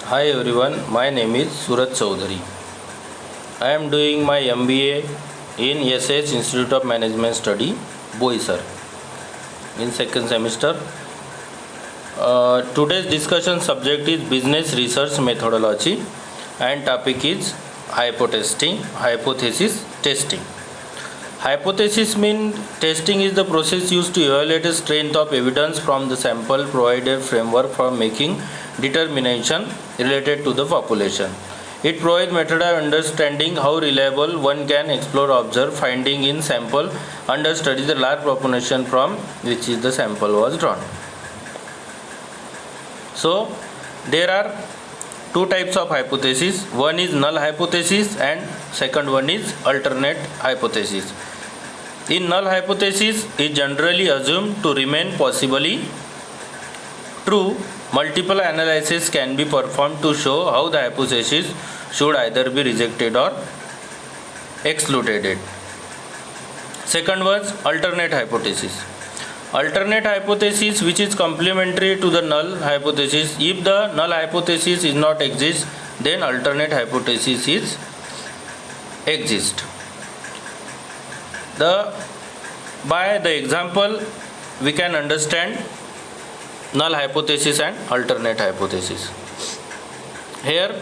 Hi everyone, my name is Suraj Chaudhary. I am doing my MBA in SS Institute of Management Study, Boisar, in second semester. Today's discussion subject is business research methodology and topic is hypothesis testing. Hypothesis means testing is the process used to evaluate the strength of evidence from the sample, provided framework for making determination related to the population. It provides method of understanding how reliable one can explore observe finding in sample under study the large population from which the sample was drawn. So there are two types of hypothesis. One is null hypothesis and second one is alternate hypothesis. In null hypothesis is generally assumed to remain possibly true. Multiple analyses can be performed to show how the hypothesis should either be rejected or excluded. Second was alternate hypothesis. Alternate hypothesis which is complementary to the null hypothesis. If the null hypothesis is not exist, then alternate hypothesis is exist. By the example we can understand null hypothesis and alternate hypothesis. Here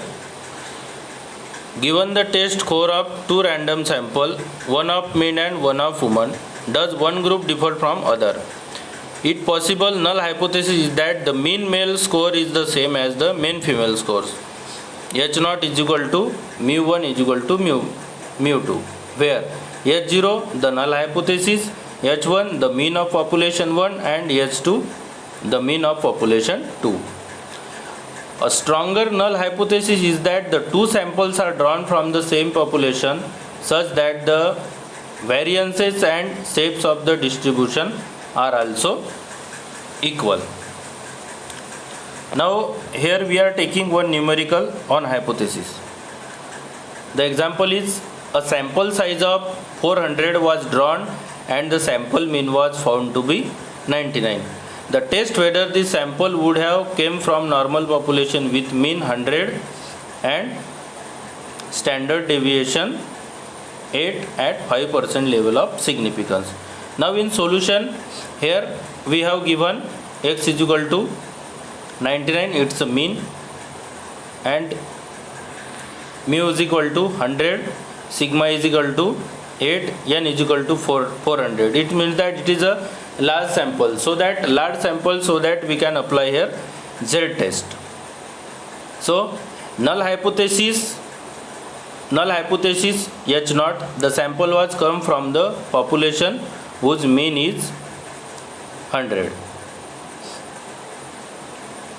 given the test score of two random sample, one of men and one of woman, does one group differ from other? It possible null hypothesis is that the mean male score is the same as the mean female scores. H0 is equal to mu1 is equal to mu2, where H0 the null hypothesis, H1 the mean of population 1 and H2 the mean of population 2. A stronger null hypothesis is that the two samples are drawn from the same population such that the variances and shapes of the distribution are also equal. Now here we are taking one numerical on hypothesis. The example is a sample size of 400 was drawn and the sample mean was found to be 99. The test whether the sample would have came from normal population with mean 100 and standard deviation 8 at 5% level of significance. Now in solution, here we have given x is equal to 99, it's a mean, and mu is equal to 100, sigma is equal to 8, n is equal to 400. It means that it is a large sample, so that we can apply here Z test. So null hypothesis H0, the sample was come from the population whose mean is 100.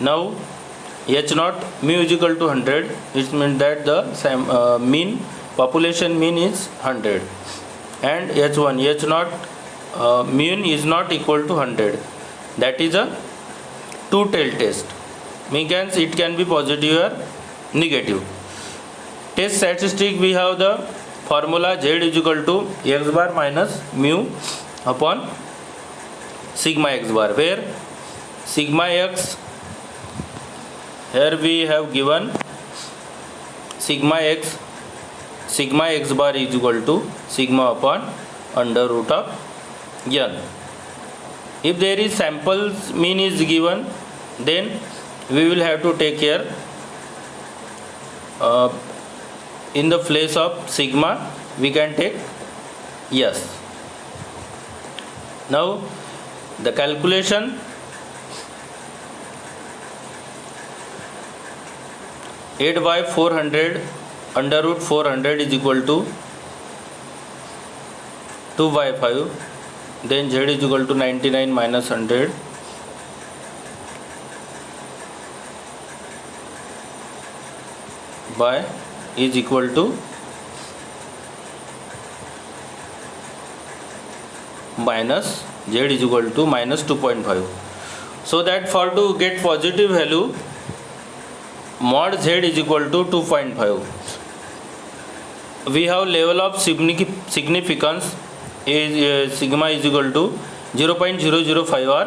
Now H0 mu is equal to 100, it means that the population mean is 100, and H0 mean is not equal to 100. That is a two-tailed test. Means it can be positive or negative. Test statistic, we have the formula Z is equal to x bar minus mu upon sigma x bar, where sigma x, here we have given sigma x bar is equal to sigma upon under root of n. If there is samples mean is given, then we will have to take here in the place of sigma we can take yes. Now the calculation, eight by 400 under root 400 is equal to 2 by 5, then Z is equal to 99 minus 100 by is equal to minus Z is equal to minus 2.5. So that for to get positive value, mod Z is equal to 2.5. We have level of significance is sigma is equal to 0.005 or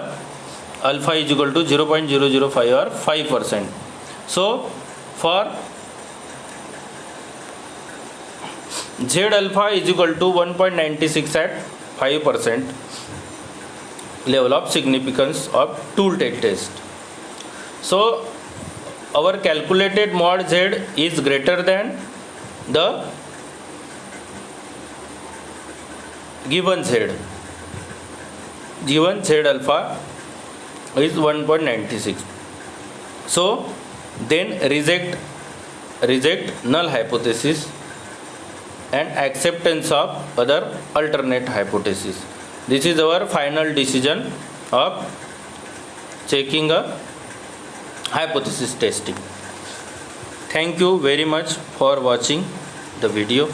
alpha is equal to 0.005 or 5%. So for Z alpha is equal to 1.96 at 5% level of significance of tool-tail test. So our calculated mod Z is greater than the given Z. Given Z alpha is 1.96. So then reject null hypothesis and acceptance of other alternate hypothesis. This is our final decision of checking a hypothesis testing. Thank you very much for watching the video.